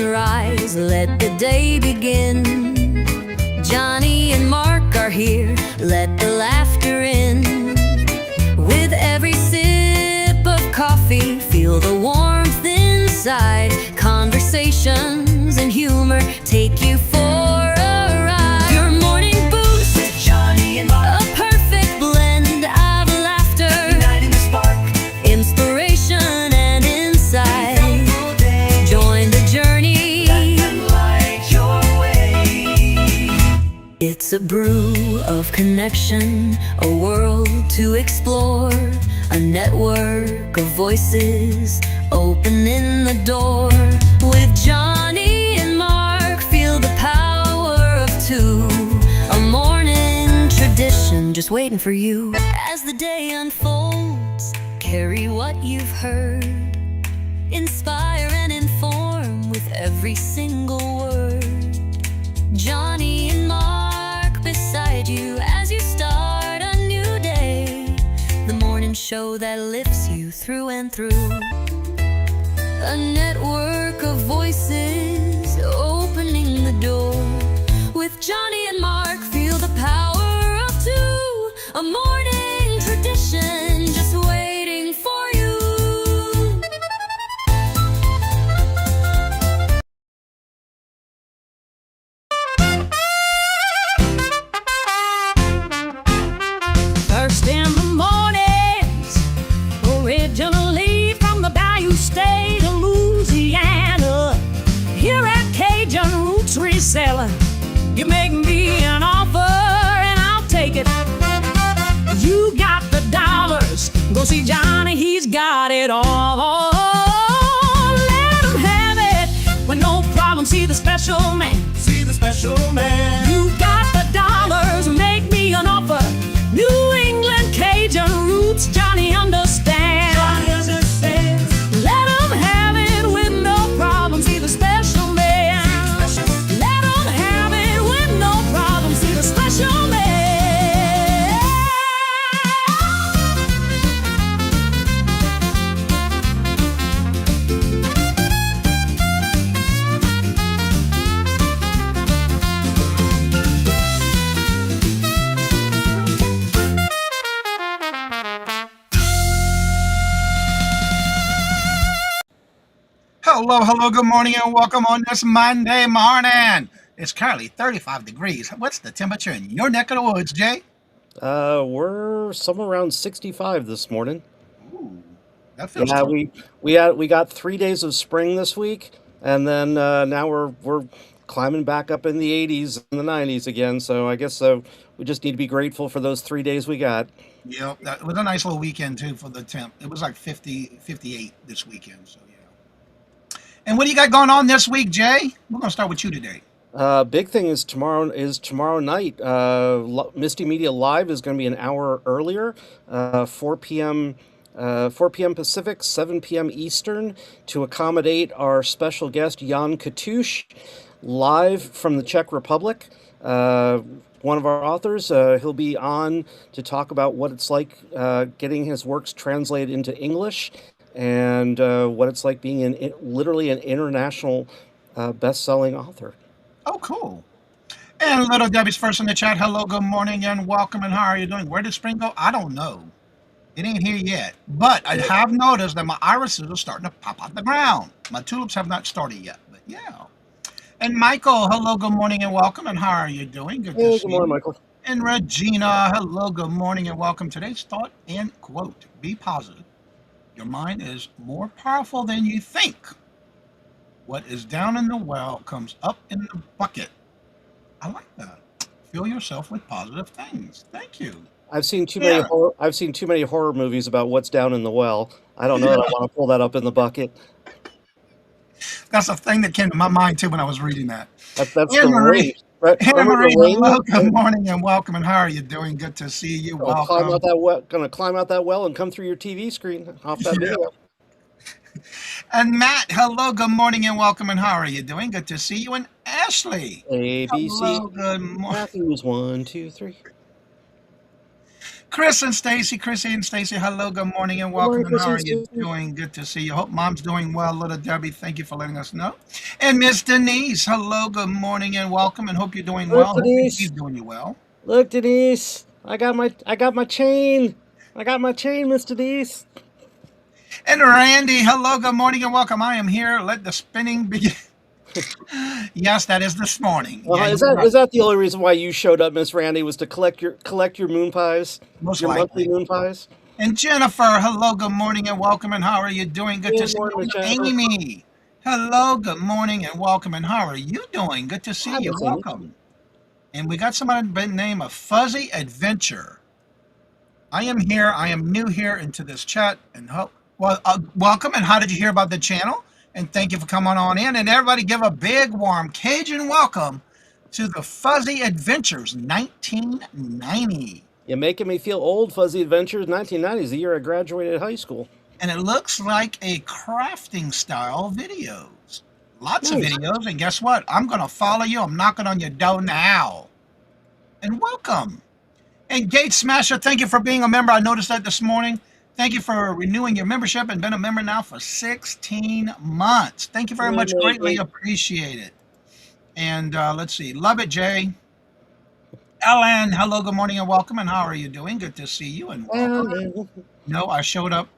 sunrise, let the day begin. Johnny and Mark are here, let the laughter in. With every sip of coffee, feel the warmth inside. Conversations and humor take you for a ride. Your morning boost with Johnny and Mark, a perfect blend of laughter, igniting the spark, inspiration and insight. Join the journey, let them light your way. It's a brew of connection, a world to explore, a network of voices opening the door. With Johnny and Mark, feel the power of two. A morning tradition just waiting for you. As the day unfolds, carry what you've heard. Inspire and inform with every single word. Johnny and Mark beside you as you start a new day. The morning show that lifts you through and through. A network of voices opening the door. With Johnny and Mark, feel the power of two. A morning tradition just waiting for you. First in the mornings, originally from the Bayou State of Louisiana. Here at Cajun Roots Reselling, you make me an offer and I'll take it. You got the dollars, go see Johnny, he's got it all. Let him have it with no problem, see the special man. See the special man. You got the dollars, make me an offer. New England Cajun roots, Johnny understands. Johnny understands. Let him have it with no problem, see the special man. Let him have it with no problem, see the special man. Hello, good morning and welcome on this Monday morning. It's currently 35 degrees. What's the temperature in your neck of the woods, Jay? We're somewhere around 65 this morning. Ooh, that feels Yeah, cool. we got 3 days of spring this week, and then now we're climbing back up in the 80s and the 90s again. So I guess we just need to be grateful for those 3 days we got. Yep, that was a nice little weekend too for the temp. It was like 50, 58 this weekend, so yeah. And what do you got going on this week, Jay? We're gonna start with you today. Big thing is tomorrow night. Misty Media Live is going to be an hour earlier, 4 p.m. 4 p.m. Pacific, 7 p.m. Eastern, to accommodate our special guest Jan Katush, live from the Czech Republic. One of our authors, he'll be on to talk about what it's like getting his works translated into English, and what it's like being literally an international best-selling author. Oh, cool. And little Debbie's first in the chat. Hello, good morning, and welcome. And how are you doing? Where did spring go? I don't know. It ain't here yet. But I have noticed that my irises are starting to pop out the ground. My tulips have not started yet, but yeah. And Michael, hello, good morning, and welcome. And how are you doing? Good to Hey, see good morning, you. Michael. And Regina, hello, good morning, and welcome. Today's thought and quote: be positive. Your mind is more powerful than you think. What is down in the well comes up in the bucket. I like that. Fill yourself with positive things. Thank you. I've seen too Yeah. many horror movies about what's down in the well. I don't know that I want to pull that up in the bucket. That's a thing that came to my mind too when I was reading that. That's Anne the Marie. rain, right? Anna Remember Marie, the rain? hello, good morning, and welcome. And how are you doing? Good to see you. Gonna climb Welcome. out that well. Gonna climb out that well and come through your TV screen off that Yeah. video. And Matt, hello, good morning, and welcome. And how are you doing? Good to see you. And Ashley, A B C hello, good morning. Matthews 1 2 3. Chrissy and Stacy, hello, good morning and Good welcome. morning, And how Chrissy are and you Stacy. doing? Good to see you. Hope mom's doing well. Little Debbie, thank you for letting us know. And Miss Denise, hello, good morning and welcome. And hope you're doing Look, well. Hope your Denise. day's doing you well. Look, Denise. I got my chain. I got my chain, Miss Denise. And Randy, hello, good morning and welcome. I am here. Let the spinning begin. Yes, that is this morning. Yeah, Is you're that right. is that the only reason why you showed up, Miss Randy, was to collect your moon pies, Most your monthly likely. moon pies? And Jennifer, hello, good morning and welcome. And how are you doing? Good to Good see morning, Miss you. Jennifer. Amy, hello, good morning and welcome. And how are you doing? Good to see Hi, you. Miss Amy. Welcome. And we got somebody by the name of Fuzzy Adventure. I am here. I am new here into this chat. And welcome. And how did you hear about the channel? And thank you for coming on in. And everybody give a big, warm Cajun welcome to the Fuzzy Adventures 1990. You're making me feel old. Fuzzy Adventures, 1990s, the year I graduated high school. And it looks like a crafting style videos. Lots of Nice. videos. And guess what? I'm going to follow you. I'm knocking on your door now. And welcome. And Gate Smasher, thank you for being a member. I noticed that this morning. Thank you for renewing your membership and been a member now for 16 months. Thank you very Good much. morning, Greatly Kate. appreciate it. And let's see. Love it, Jay. Ellen, hello, good morning and welcome. And how are you doing? Good to see you and welcome. No, I showed up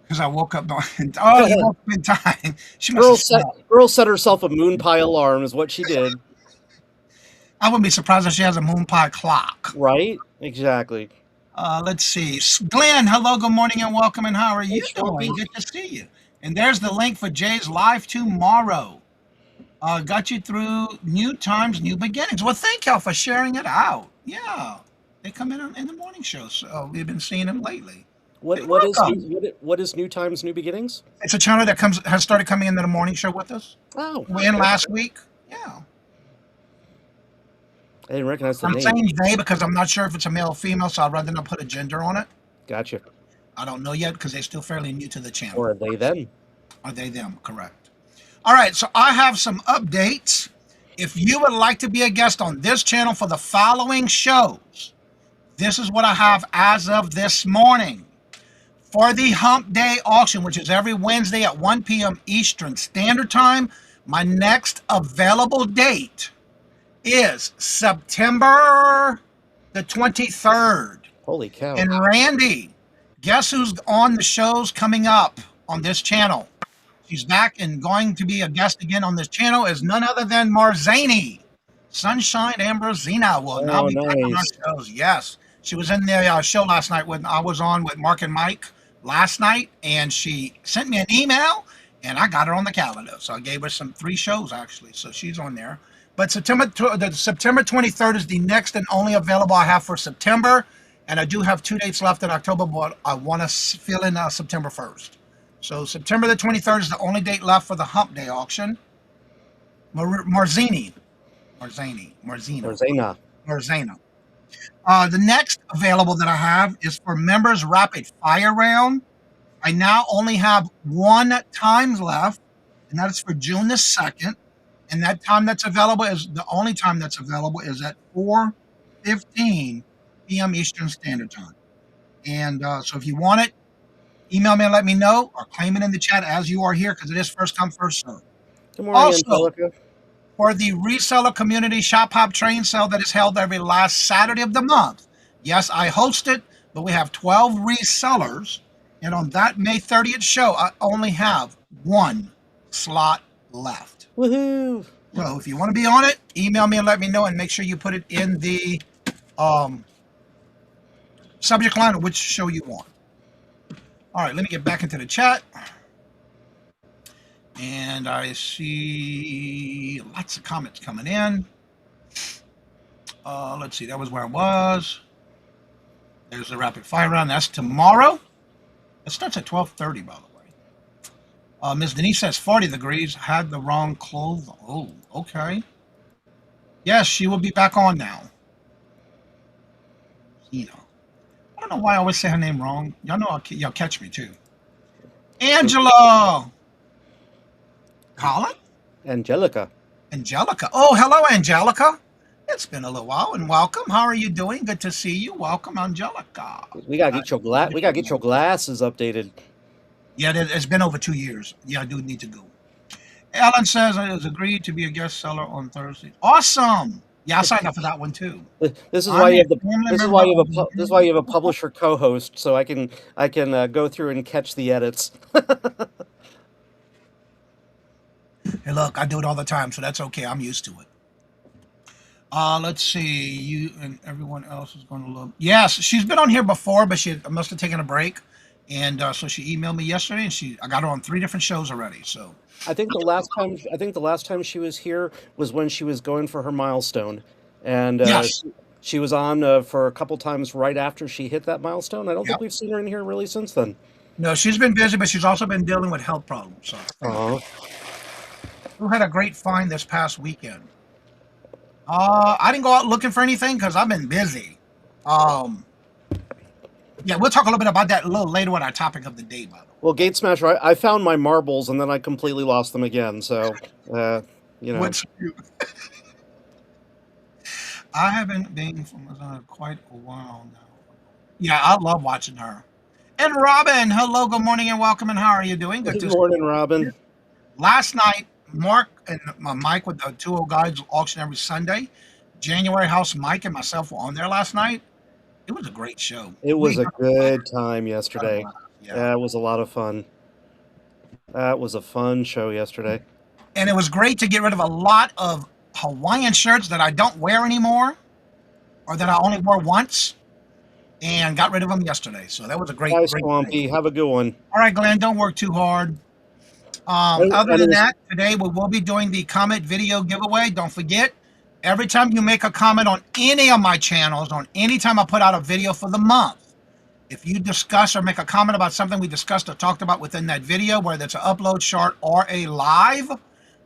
because I woke up. Oh, you woke up in time. She must Girl have set slept. girl set herself a moon pie alarm is what she did. I wouldn't be surprised if she has a moon pie clock. Right? Exactly. Let's see. Glenn, hello, good morning and welcome. And how are Hey, you Swampy. doing? Good to see you. And there's the link for Jay's live tomorrow. Got you through new times, new beginnings. Well, thank y'all for sharing it out. Yeah, they come in the morning show, so we've been seeing them lately. And What is welcome. what is New Times, New Beginnings? It's a channel that has started coming into the morning show with us. Oh, We in okay. last week. Yeah. I didn't recognize the I'm name. saying they because I'm not sure if it's a male or female, so I'd rather not put a gender on it. Gotcha. I don't know yet because they're still fairly new to the channel. Or are they them? Are they them? Correct. All right, so I have some updates. If you would like to be a guest on this channel for the following shows, this is what I have as of this morning. For the Hump Day auction, which is every Wednesday at 1 p.m. Eastern Standard Time, my next available date is September the 23rd. Holy cow. And Randy, guess who's on the shows coming up on this channel? She's back and going to be a guest again on this channel is none other than Marzani. Sunshine Ambrosina will now Oh, be back on our nice. shows. Yes. She was in the show last night when I was on with Mark and Mike last night, and she sent me an email, and I got her on the calendar. So I gave her three shows, actually. So she's on there. But September 23rd is the next and only available I have for September. And I do have 2 dates left in October, but I want to fill in September 1st. So September the 23rd is the only date left for the Hump Day auction. Marzina. Or Zayna. The next available that I have is for members rapid fire round. I now only have one times left, and that is for June the 2nd. And that time that's available is the only time that's available is at 4:15 p.m. Eastern Standard Time. And so if you want it, email me and let me know, or claim it in the chat as you are here because it is first come, first serve. Good morning, Also, Angelica. for the reseller community shop hop train sale that is held every last Saturday of the month. Yes, I host it, but we have 12 resellers. And on that May 30th show, I only have one slot left. Woohoo! So if you want to be on it, email me and let me know, and make sure you put it in the subject line of which show you want. All right, let me get back into the chat. And I see lots of comments coming in. Let's see, that was where I was. There's the rapid fire round. That's tomorrow. It starts at 12:30, by the way. Ms. Denise says 40 degrees. Had the wrong clothes. Oh, okay. Yes, she will be back on now. I don't know why I always say her name wrong. Y'all know y'all catch me too. Angela. Colin? Angelica. Angelica. Oh, hello, Angelica. It's been a little while, and welcome. How are you doing? Good to see you. Welcome, Angelica. We gotta get your glasses updated. Yeah, it's been over 2 years. Yeah, I do need to go. Ellen says I has agreed to be a guest seller on Thursday. Awesome. Yeah, I signed up for that one too. This is why I'm you a have the family this is member why you of have the this is why you have a publisher co-host, so I can go through and catch the edits. Hey, look, I do it all the time, so that's okay. I'm used to it. Let's see. You and everyone else is going to look. Yes, she's been on here before, but she must have taken a break, and so she emailed me yesterday, and I got her on 3 different shows already. So I think the last time she was here was when she was going for her milestone, and yes, she was on for a couple times right after she hit that milestone. I don't think yep. we've seen her in here really since then. No, she's been busy, but she's also been dealing with health problems. So Oh, who had a great find this past weekend? I didn't go out looking for anything because I've been busy. Um, yeah, we'll talk a little bit about that a little later on our topic of the day, by the way. well, Gate Smasher, I found my marbles and then I completely lost them again. So, uh, you know, What's I haven't been from Amazon quite a while now. Yeah, I love watching her. And Robin, hello, good morning, and welcome. And how are you doing? Good good to see morning, you. Robin. Last night, Mark and Mike with the two old guys auction every Sunday. January House Mike and myself were on there last night. It was a great show. It We was a good time had a yesterday. blast. Yeah. Yeah, it was a lot of fun. That was a fun show yesterday. And it was great to get rid of a lot of Hawaiian shirts that I don't wear anymore or that I only wore once and got rid of them yesterday. So that was a great, Bye, great thing. Swampy. Have a good one. All right, Glenn, don't work too hard. And Other it than was that, today we will be doing the comment video giveaway. Don't forget, every time you make a comment on any of my channels, on any time I put out a video for the month, if you discuss or make a comment about something we discussed or talked about within that video, whether it's an upload short or a live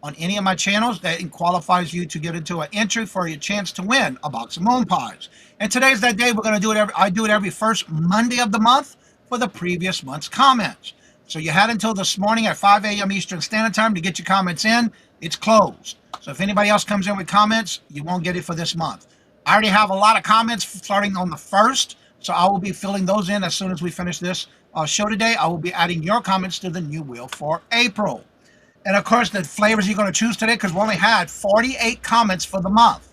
on any of my channels, that qualifies you to get into an entry for your chance to win a box of moon pies. And today's that day. We're going to do it I do it every first Monday of the month for the previous month's comments. So you had until this morning at 5 a.m. Eastern Standard Time to get your comments in. It's closed. So if anybody else comes in with comments, you won't get it for this month. I already have a lot of comments starting on the 1st. So I will be filling those in as soon as we finish this show today. I will be adding your comments to the new wheel for April. And of course, the flavors you're going to choose today, because we only had 48 comments for the month.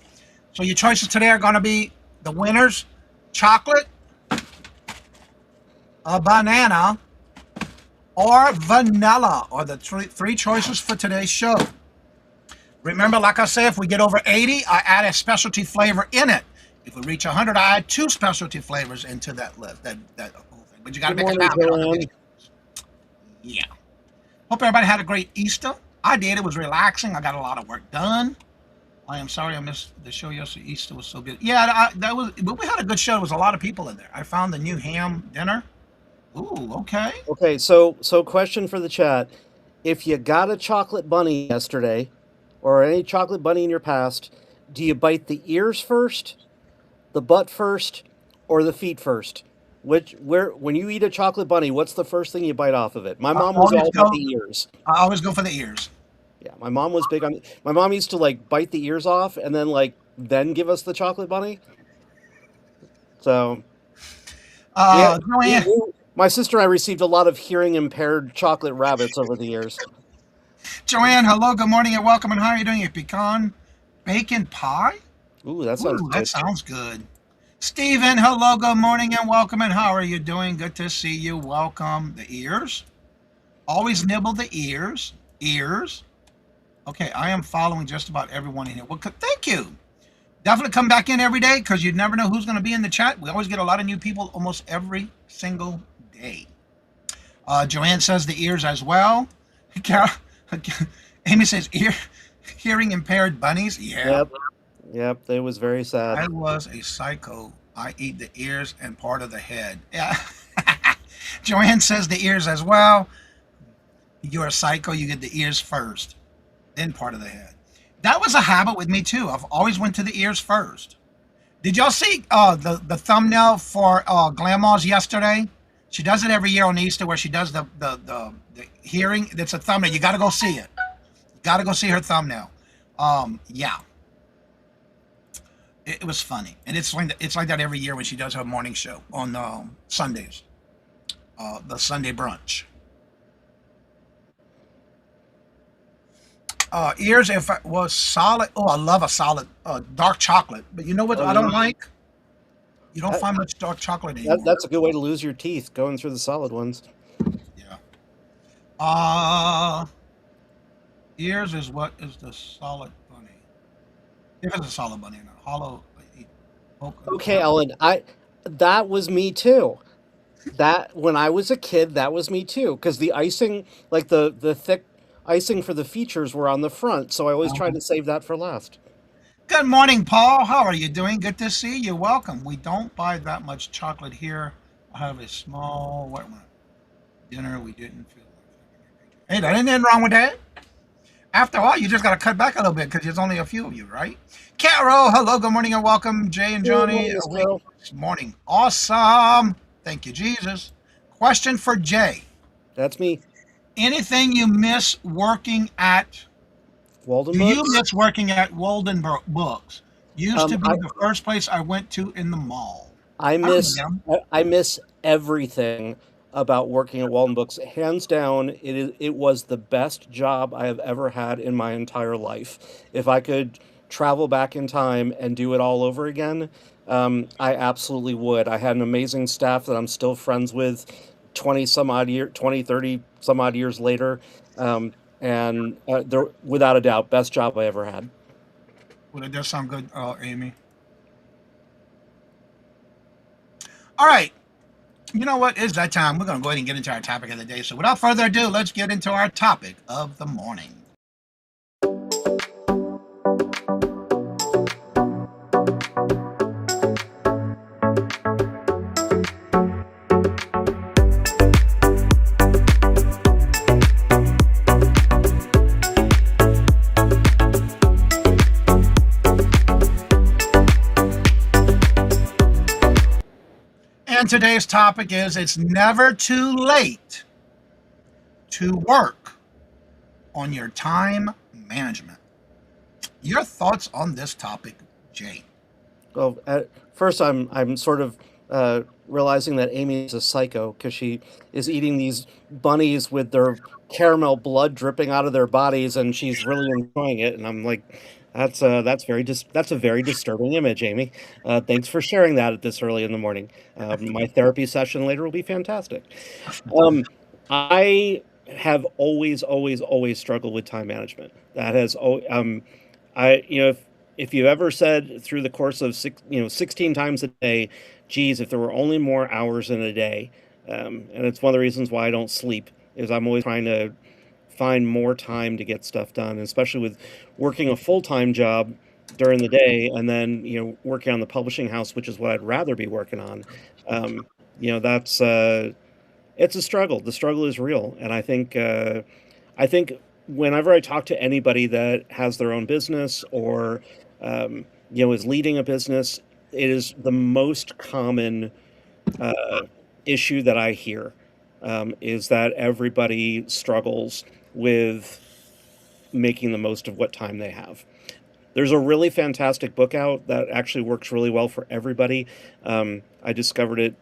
So your choices today are going to be the winners: chocolate, a banana, or vanilla, are the three choices for today's show. Remember, like I said, if we get over 80, I add a specialty flavor in it. If we reach 100, I add 2 specialty flavors into that list. That whole thing. But you got to good make it morning, happen on the Joanne. videos. Yeah. Hope everybody had a great Easter. I did. It was relaxing. I got a lot of work done. I am sorry I missed the show yesterday. Easter was so good. Yeah, but we had a good show. There was a lot of people in there. I found the new ham dinner. Ooh, okay. Okay, so question for the chat. If you got a chocolate bunny yesterday, or any chocolate bunny in your past, do you bite the ears first, the butt first, or the feet first? When you eat a chocolate bunny, what's the first thing you bite off of it? My mom was all about the ears. I always go for the ears. Yeah, my mom was big on. My mom used to like bite the ears off and then give us the chocolate bunny. So yeah, Joanne. my sister and I received a lot of hearing impaired chocolate rabbits over the years. Joanne, hello, good morning, and welcome. And how are you doing? A pecan bacon pie? Ooh, that sounds Ooh, that good. sounds good. Stephen, hello, good morning, and welcome. And how are you doing? Good to see you. Welcome. The ears. Always nibble the ears. Ears. Okay, I am following just about everyone in here. Well, thank you. Definitely come back in every day because you never know who's going to be in the chat. We always get a lot of new people almost every single day. Joanne says the ears as well. Carol, Amy says hearing impaired bunnies. Yeah. Yep, it was very sad. I was a psycho. I eat the ears and part of the head. Yeah. Joanne says the ears as well. You're a psycho. You get the ears first, then part of the head. That was a habit with me too. I've always went to the ears first. Did y'all see the thumbnail for Grandma's yesterday? She does it every year on Easter where she does the hearing. It's a thumbnail. You got to go see it. You got to go see her thumbnail. Yeah. It was funny, and it's like that every year when she does her morning show on Sundays, the Sunday brunch. Ears, if I was solid. Oh, I love a solid dark chocolate. But you know what Oh I yeah, don't like? You don't that, find much dark chocolate anymore. that's a good way to lose your teeth going through the solid ones. Yeah. Uh, ears is what is the solid bunny? If it's a solid bunny or not. Hollow. Okay, Ellen, I that was me too. That when I was a kid, that was me too. Because the icing, like the thick icing for the features, were on the front, so I always tried to save that for last. Good morning, Paul. How are you doing? Good to see you. Welcome. We don't buy that much chocolate here. I have a small what dinner. We didn't feel like. Hey, there ain't anything wrong with that. After all, you just got to cut back a little bit because there's only a few of you, right? Carol, hello, good morning and welcome. Jay and Good Johnny, morning, Miss awake Carol. this morning. Awesome. Thank you, Jesus. Question for Jay. That's me. Anything you miss working at? Walden Do you books. miss working at Walden Books? Used to Um, be I the first place I went to in the mall. I I remember miss them. I miss everything about working at Walden Books. Hands down, it was the best job I have ever had in my entire life. If I could travel back in time and do it all over again, I absolutely would. I had an amazing staff that I'm still friends with 20 30 some odd years later. And they're without a doubt best job I ever had. Well, it does sound good, Amy. All right. You know what? It's that time. We're going to go ahead and get into our topic of the day. So without further ado, let's get into our topic of the morning. And today's topic is it's never too late to work on your time management. Your thoughts on this topic, Jay? Well, at first, I'm sort of realizing that Amy is a psycho because she is eating these bunnies with their caramel blood dripping out of their bodies, and she's really enjoying it. And I'm like, that's a very disturbing image, Amy. Thanks for sharing that at this early in the morning. My therapy session later will be fantastic. Um, I have always struggled with time management. That has, if you ever said through the course of 16 times a day, geez, if there were only more hours in a day, and it's one of the reasons why I don't sleep, is I'm always trying to find more time to get stuff done, especially with working a full-time job during the day and then, working on the publishing house, which is what I'd rather be working on. Um, that's, it's a struggle. The struggle is real. And I think whenever I talk to anybody that has their own business or is leading a business, it is the most common uh, issue that I hear, is that everybody struggles with making the most of what time they have. There's a really fantastic book out that actually works really well for everybody. I discovered it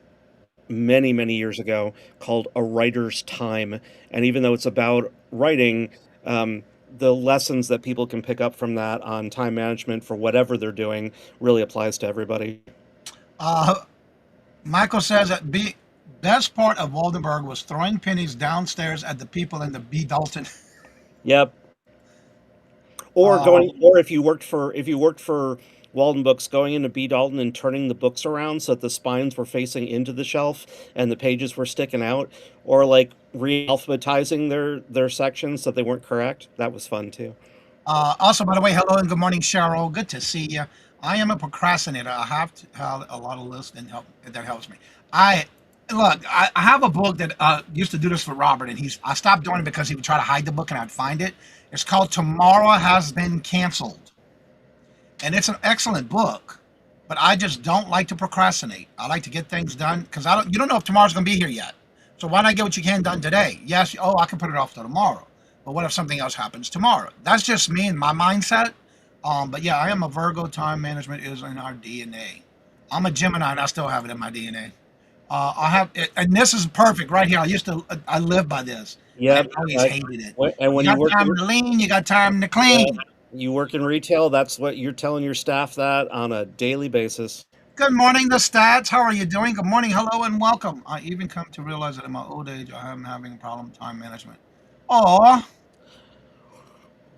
many years ago, called A Writer's Time. And even though it's about writing, the lessons that people can pick up from that on time management for whatever they're doing really applies to everybody. Uh, Michael says that the best part of Waldenburg was throwing pennies downstairs at the people in the B. Dalton. Yep. Or Uh, going, or if you worked for Walden Books, going into B. Dalton and turning the books around so that the spines were facing into the shelf and the pages were sticking out, or like re-alphabetizing their sections so they weren't correct. That was fun too. also, by the way, hello and good morning, Cheryl. Good to see you. I am a procrastinator. I have to have a lot of lists and help that helps me. I look. I have a book that used to do this for Robert, and I stopped doing it because he would try to hide the book and I'd find it. It's called Tomorrow Has Been Canceled, and it's an excellent book. But I just don't like to procrastinate. I like to get things done because I don't. You don't know if tomorrow's going to be here yet. So why not get what you can done today? Yes. Oh, I can put it off till tomorrow. But what if something else happens tomorrow? That's just me and my mindset. But yeah, I am a Virgo. Time management is in our DNA. I'm a Gemini, and I still have it in my DNA. I have, and this is perfect right here. I live by this. I Yep. always hated it. And when You you got work time in, to lean, you got time to yeah, clean. you work in retail, that's what you're telling your staff that on a daily basis. Good morning, the stats. How are you doing? Good morning, hello, and welcome. I even come to realize that in my old age, I am having a problem with time management. Oh,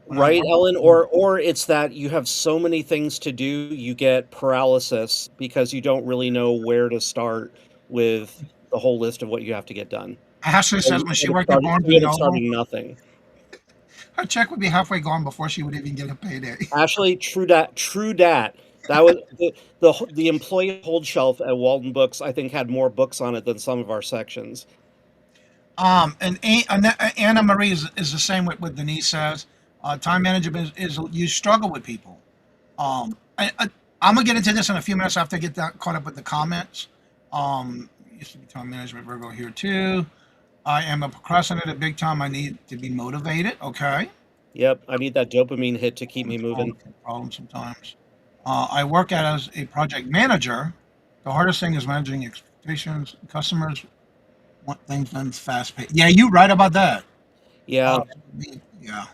when I Right, work. Ellen? Or it's that you have so many things to do, you get paralysis because you don't really know where to start with the whole list of what you have to get done. Ashley So says you when she end up worked at starting, Barnes you and end up Noble, starting nothing. her check would be halfway gone before she would even get a payday. Actually, true dat, true dat. That was the employee hold shelf at Walden Books. I think had more books on it than some of our sections. And Anna Marie is the same with Denise says. Time management is you struggle with people. I'm gonna get into this in a few minutes after I get that caught up with the comments. Used to be time management Virgo here too. I am a procrastinator big time. I need to be motivated. Okay. Yep, I need that dopamine hit to keep me moving. Problem sometimes. I work as a project manager. The hardest thing is managing expectations. Customers want things done fast paced. Yeah, you right about that. Yeah, Yeah.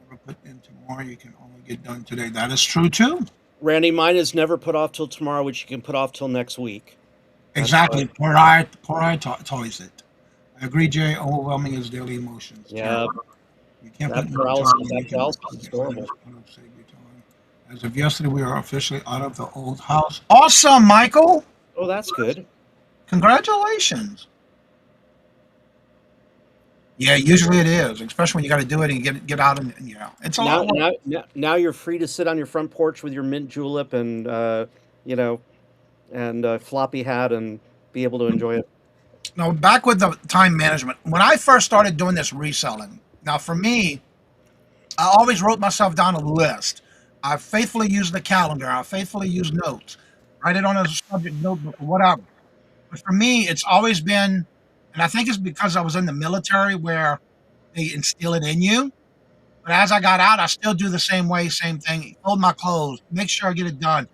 Never put into more. You can only get done today. That is true too. Randy, mine is never put off till tomorrow, which you can put off till next week. That's Exactly. Prioritize it. I agree, Jay. Overwhelming is daily emotions. yeah, Terrible. You can't put that in the paralysis, time when that you can paralysis is get horrible. save your time. As of yesterday, we are officially out of the old house. Awesome, Michael. Oh, that's good. Congratulations. Yeah, usually it is, especially when you got to do it and get out and it's a lot Now, of work. now you're free to sit on your front porch with your mint julep and you know, and floppy hat and be able to enjoy it. Now, back with the time management. When I first started doing this reselling, now for me, I always wrote myself down a list. I faithfully use the calendar. I faithfully use notes. Write it on a subject notebook or whatever. But for me, it's always been, and I think it's because I was in the military where they instill it in you. But as I got out, I still do the same way, same thing. Fold my clothes, make sure I get it done.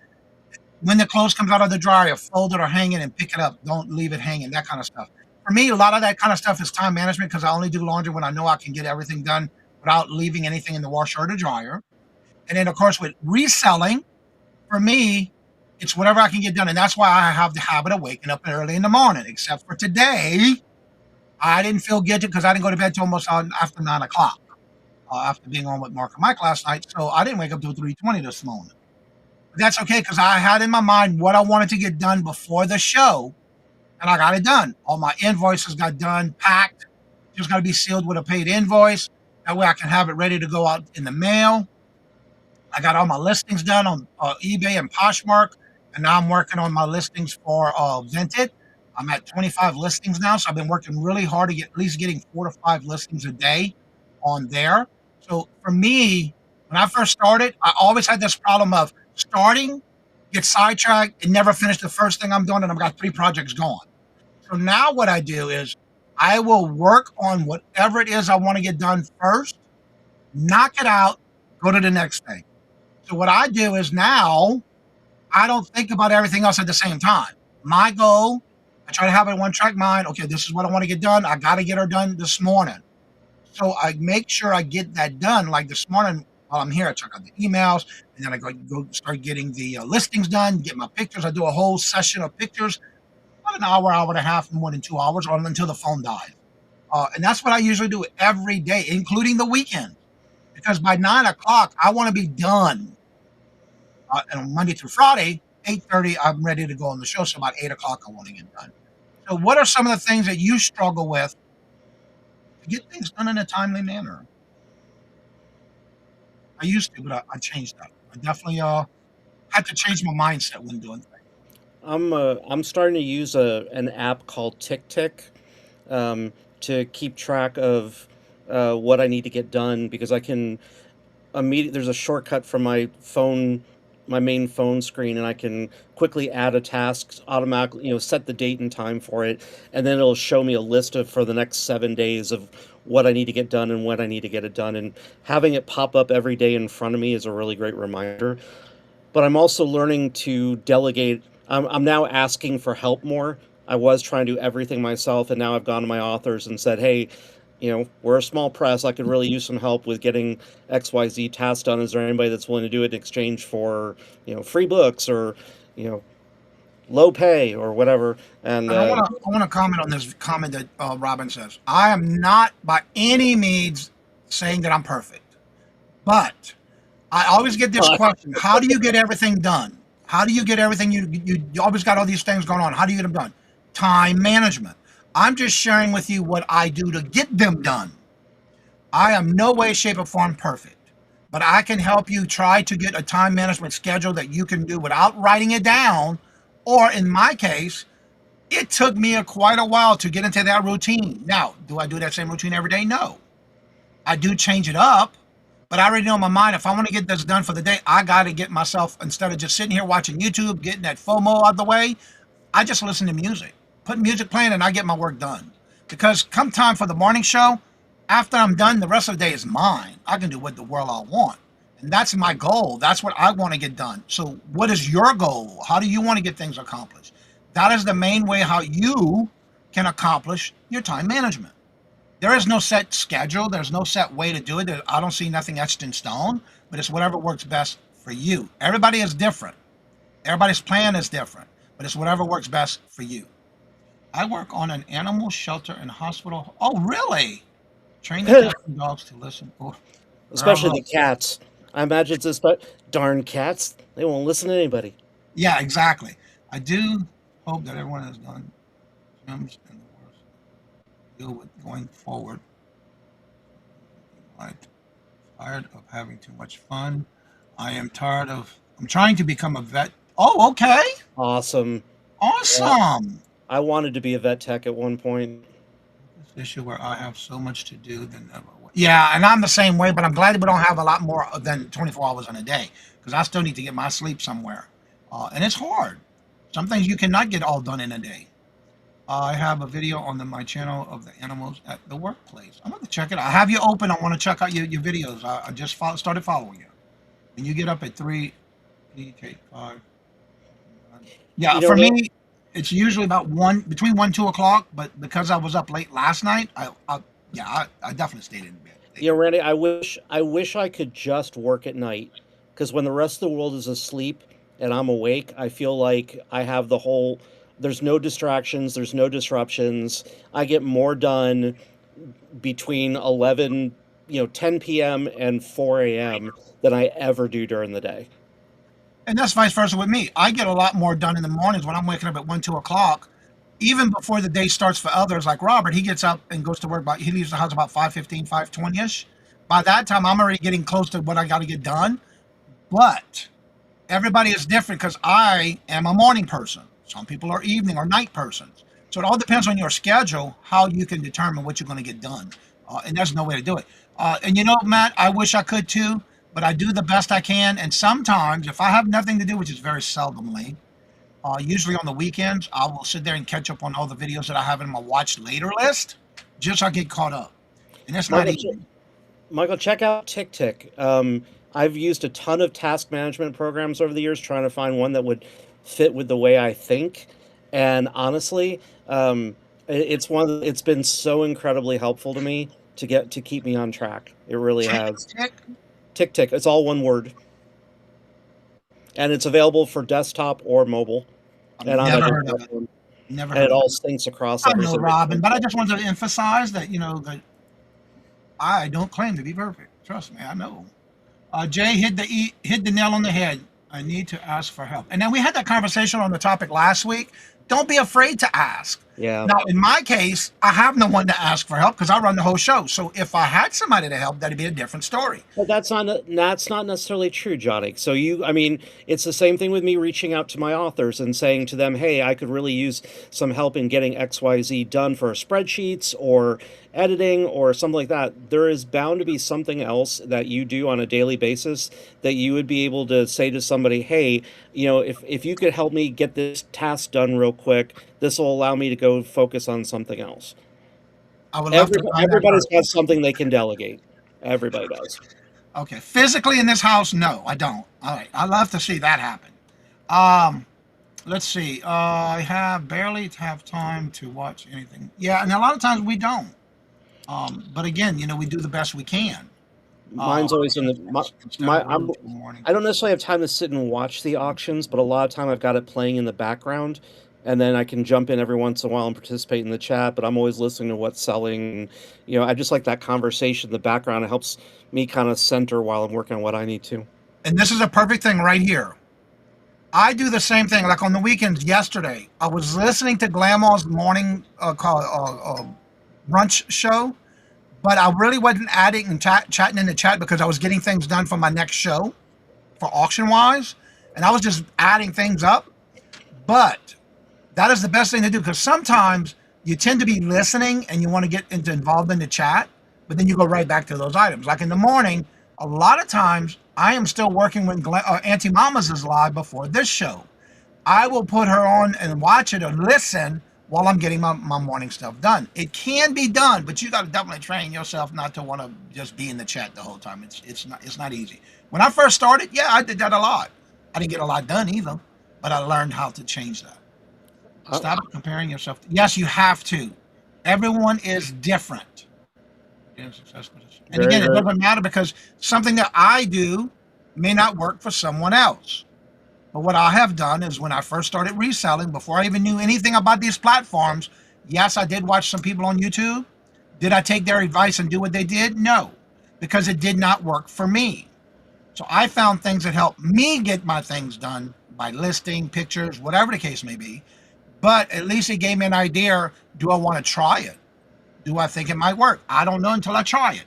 When the clothes comes out of the dryer, fold it or hang it and pick it up. Don't leave it hanging, that kind of stuff. For me, a lot of that kind of stuff is time management because I only do laundry when I know I can get everything done without leaving anything in the washer or the dryer. And then, of course, with reselling, for me, it's whatever I can get done. And that's why I have the habit of waking up early in the morning, except for today. I didn't feel guilty because I didn't go to bed till almost after 9 o'clock after being on with Mark and Mike last night. So I didn't wake up till 3:20 this morning. But that's okay because I had in my mind what I wanted to get done before the show, and I got it done. All my invoices got done, packed. Just got to be sealed with a paid invoice. That way I can have it ready to go out in the mail. I got all my listings done on eBay and Poshmark, and now I'm working on my listings for Vinted. I'm at 25 listings now, so I've been working really hard to get at least getting 4 to 5 listings a day on there. So for me, when I first started, I always had this problem of starting, get sidetracked, and never finish the first thing I'm doing, and I've got 3 projects going. So now what I do is I will work on whatever it is I want to get done first, knock it out, go to the next thing. So what I do is now I don't think about everything else at the same time. My goal, I try to have a one track mind. Okay, this is what I want to get done. I got to get her done this morning. So I make sure I get that done. Like this morning while I'm here, I check out the emails and then I go start getting the listings done, get my pictures. I do a whole session of pictures, about an hour, hour and a half, more than 2 hours, or until the phone dies. And that's what I usually do every day, including the weekends, because by 9 o'clock I want to be done and Monday through Friday, 8:30, I'm ready to go on the show. So about 8 o'clock, I want to get done. So, what are some of the things that you struggle with to get things done in a timely manner? I used to, but I changed that. I definitely had to change my mindset when doing things. I'm starting to use an app called TickTick to keep track of what I need to get done because I can immediately there's a shortcut from my phone my main phone screen, and I can quickly add a task automatically, set the date and time for it, and then it'll show me a list of for the next 7 days of what I need to get done and when I need to get it done. And having it pop up every day in front of me is a really great reminder. But I'm also learning to delegate. I'm now asking for help more. I was trying to do everything myself, and now I've gone to my authors and said, hey, we're a small press. I could really use some help with getting XYZ tasks done. Is there anybody that's willing to do it in exchange for, free books or, low pay or whatever? And And I want to comment on this comment that Robin says. I am not by any means saying that I'm perfect, but I always get this question: how do you get everything done? How do you get everything you always got all these things going on? How do you get them done? Time management. I'm just sharing with you what I do to get them done. I am no way, shape, or form perfect, but I can help you try to get a time management schedule that you can do without writing it down. Or in my case, it took me quite a while to get into that routine. Now, do I do that same routine every day? No. I do change it up, but I already know in my mind, if I want to get this done for the day, I got to get myself, instead of just sitting here watching YouTube, getting that FOMO out of the way, I just listen to music, put music playing, and I get my work done. Because come time for the morning show, after I'm done, the rest of the day is mine. I can do what the world I want. And that's my goal. That's what I want to get done. So what is your goal? How do you want to get things accomplished? That is the main way how you can accomplish your time management. There is no set schedule. There's no set way to do it. I don't see nothing etched in stone, but it's whatever works best for you. Everybody is different. Everybody's plan is different, but it's whatever works best for you. I work on an animal shelter and hospital. Oh, really? Train the cats and dogs to listen. Oh, especially the cats. I imagine it's this, but darn cats, they won't listen to anybody. yeah, exactly. I do hope that everyone has done Jim's and the worst deal with going forward. Right. Tired of having too much fun. I'm trying to become a vet. Oh, okay. Awesome. Awesome. I wanted to be a vet tech at one point. This issue where I have so much to do than ever. Yeah, and I'm the same way, but I'm glad that we don't have a lot more than 24 hours in a day, because I still need to get my sleep somewhere. And it's hard. Some things you cannot get all done in a day. I have a video on my channel of the animals at the workplace. I'm going to check it out. I have you open. I want to check out your videos. I just started following you. And you get up at 3, you take 5. Yeah, for me, it's usually about between 1, 2 o'clock. But because I was up late last night, I definitely stayed in bed. Yeah, Randy, I wish I could just work at night, because when the rest of the world is asleep and I'm awake, I feel like I have there's no distractions, there's no disruptions. I get more done between 10 p.m. and 4 a.m. than I ever do during the day. And that's vice versa with me. I get a lot more done in the mornings when I'm waking up at 1, 2 o'clock, even before the day starts for others. Like Robert, he gets up and goes to work, he leaves the house about 5:15, 5:20ish. By that time, I'm already getting close to what I got to get done. But everybody is different, because I am a morning person. Some people are evening or night persons. So it all depends on your schedule, how you can determine what you're going to get done. And there's no way to do it. And Matt, I wish I could too, but I do the best I can. And sometimes if I have nothing to do, which is very seldomly, usually on the weekends, I will sit there and catch up on all the videos that I have in my watch later list, just so I get caught up. And that's not easy. Michael, check out TickTick. I've used a ton of task management programs over the years, trying to find one that would fit with the way I think. And honestly, it's been so incredibly helpful to me to keep me on track. It really has. TickTick. It's all one word. And it's available for desktop or mobile. And Never heard of it. Never heard and it all of it. syncs across I everything. know, Robin, but I just wanted to emphasize that, that I don't claim to be perfect. Trust me, I know. Jay hit the nail on the head. I need to ask for help. And then we had that conversation on the topic last week. Don't be afraid to ask. Yeah. Now, in my case, I have no one to ask for help because I run the whole show. So if I had somebody to help, that'd be a different story. But that's not necessarily true, Johnny. So I mean, it's the same thing with me reaching out to my authors and saying to them, "Hey, I could really use some help in getting XYZ done for spreadsheets or editing or something like that." There is bound to be something else that you do on a daily basis that you would be able to say to somebody, "Hey, if you could help me get this task done real quick, this will allow me to go focus on something else." I would love to find that Everybody's got person. something they can delegate. Everybody does. Okay, physically in this house, no, I don't. All right, I'd love to see that happen. Um, let's see. I have barely have time to watch anything. Yeah, and a lot of times we don't. But again, we do the best we can. Mine's always in the Instead of I'm waiting till the morning. I don't necessarily have time to sit and watch the auctions, but a lot of time I've got it playing in the background, and then I can jump in every once in a while and participate in the chat. But I'm always listening to what's selling. And, I just like that conversation in the background. It helps me kind of center while I'm working on what I need to. And this is a perfect thing right here. I do the same thing. Like on the weekends, yesterday, I was listening to Glamour's morning brunch show, but I really wasn't adding and chatting in the chat because I was getting things done for my next show for auction wise, and I was just adding things up. But that is the best thing to do because sometimes you tend to be listening and you want to get involved in the chat, but then you go right back to those items. Like in the morning, a lot of times I am still working when Auntie Mama's is live before this show. I will put her on and watch it or listen while I'm getting my morning stuff done. It can be done, but you got to definitely train yourself not to want to just be in the chat the whole time. It's not easy. When I first started, yeah, I did that a lot. I didn't get a lot done either, but I learned how to change that. Stop comparing yourself. Yes, you have to. Everyone is different. And Very, again, it very. doesn't matter because something that I do may not work for someone else. But what I have done is when I first started reselling, before I even knew anything about these platforms, yes, I did watch some people on YouTube. Did I take their advice and do what they did? No, because it did not work for me. So I found things that helped me get my things done by listing, pictures, whatever the case may be. But at least it gave me an idea. Do I want to try it? Do I think it might work? I don't know until I try it.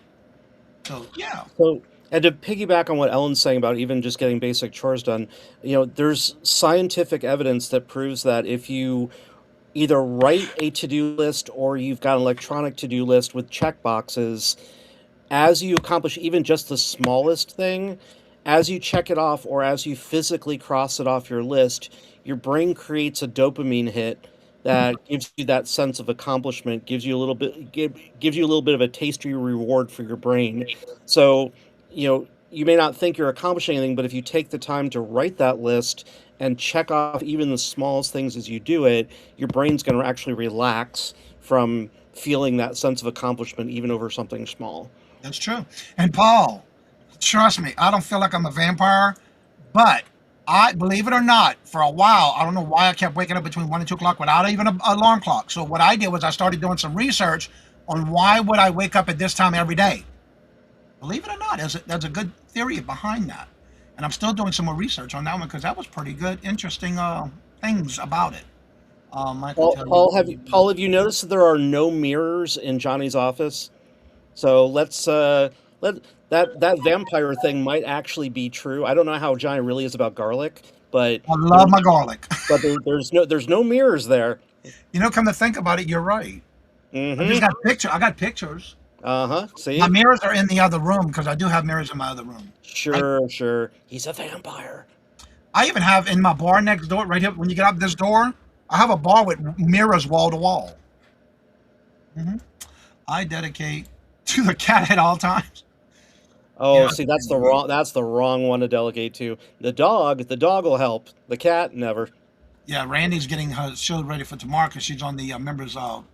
So, yeah. So, and to piggyback on what Ellen's saying about even just getting basic chores done, there's scientific evidence that proves that if you either write a to-do list or you've got an electronic to-do list with check boxes, as you accomplish even just the smallest thing, as you check it off or as you physically cross it off your list, your brain creates a dopamine hit that gives you that sense of accomplishment, gives you a little bit of a tasty reward for your brain. So, you may not think you're accomplishing anything, but if you take the time to write that list and check off even the smallest things as you do it, your brain's going to actually relax from feeling that sense of accomplishment even over something small. That's true. And Paul, trust me, I don't feel like I'm a vampire, but I believe it or not, for a while, I don't know why I kept waking up between 1 and 2 o'clock without even an alarm clock. So what I did was I started doing some research on why would I wake up at this time every day. Believe it or not, there's a good theory behind that. And I'm still doing some more research on that one because that was pretty good, interesting things about it. I can tell you. Paul, have you noticed that there are no mirrors in Johnny's office? So let that vampire thing might actually be true. I don't know how Johnny really is about garlic, but I love my garlic. there's no mirrors there. Come to think about it, you're right. Mm-hmm. I got pictures. See? My mirrors are in the other room because I do have mirrors in my other room. Sure. He's a vampire. I even have in my bar next door, right here, when you get out this door, I have a bar with mirrors wall to wall. I dedicate to the cat at all times. Oh, Yeah. see, that's the wrong one to delegate to. The dog will help. The cat, never. Yeah, Randy's getting her show ready for tomorrow because she's on the